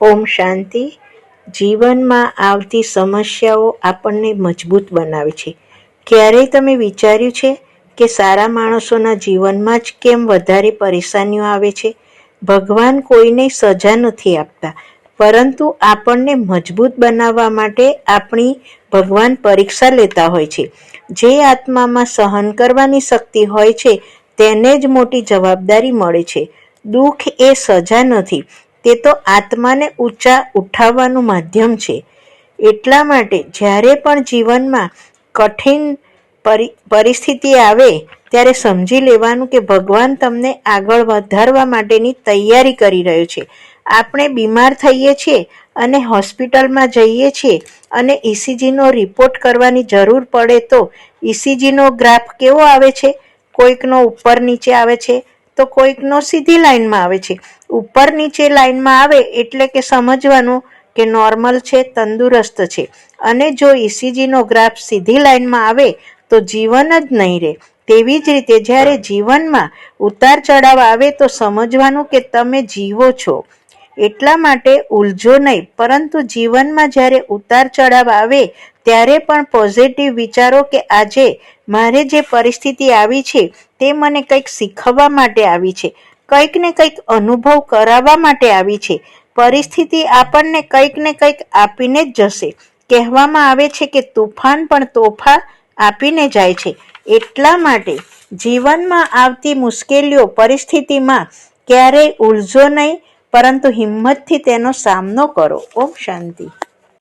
ઓમ શાંતિ. જીવનમાં આવતી સમસ્યાઓ આપણને મજબૂત બનાવે છે. ક્યારેય તમે વિચાર્યું છે કે સારા માણસોના જીવનમાં જ કેમ વધારે પરેશાનીઓ આવે છે? ભગવાન કોઈને સજા નથી આપતા, પરંતુ આપણને મજબૂત બનાવવા માટે આપણી ભગવાન પરીક્ષા લેતા હોય છે. જે આત્મામાં સહન કરવાની શક્તિ હોય છે તેને જ મોટી જવાબદારી મળે છે. દુઃખ એ સજા નથી, તે તો આત્માને ઊંચા ઉઠાવવાનું માધ્યમ છે. એટલા માટે જ્યારે પણ જીવનમાં કઠિન પરિસ્થિતિ આવે ત્યારે સમજી લેવાનું કે ભગવાન તમને આગળ વધારવા માટેની તૈયારી કરી રહ્યો છે. આપણે બીમાર થઈએ છીએ અને હોસ્પિટલમાં જઈએ છીએ અને ECGનો રિપોર્ટ કરવાની જરૂર પડે તો ECGનો ગ્રાફ કેવો આવે છે? કોઈકનો ઉપર નીચે આવે છે તો કોઈકનો સીધી લાઈનમાં આવે છે. ઉપર નીચે લાઈનમાં આવે એટલે કે સમજવાનું કે નોર્મલ છે, તંદુરસ્ત છે. અને જો ECGનો ગ્રાફ સીધી લાઈનમાં આવે તો જીવન જ નહીં રહે. તેવી જ રીતે જ્યારે જીવનમાં ઉતાર ચઢાવ આવે તો સમજવાનું કે તમે જીવો છો. એટલા માટે ઉલઝો નહીં, પરંતુ જીવનમાં જ્યારે ઉતાર ચઢાવ આવે ત્યારે પણ પોઝિટિવ વિચારો કે આજે મારે જે પરિસ્થિતિ આવી છે તે મને કંઈક શીખવવા માટે આવી છે, કંઈક ને કંઈક અનુભવ કરાવવા માટે આવી છે. પરિસ્થિતિ આપણને કંઈક ને કંઈક આપીને જ જશે. કહેવામાં આવે છે કે તુફાન પણ તોહફા આપીને જાય છે. એટલા માટે જીવનમાં આવતી મુશ્કેલીઓ પરિસ્થિતિમાં ક્યારેય ઉલઝો નહીં, પરંતુ હિંમતથી તેનો સામનો કરો. ઓમ શાંતિ.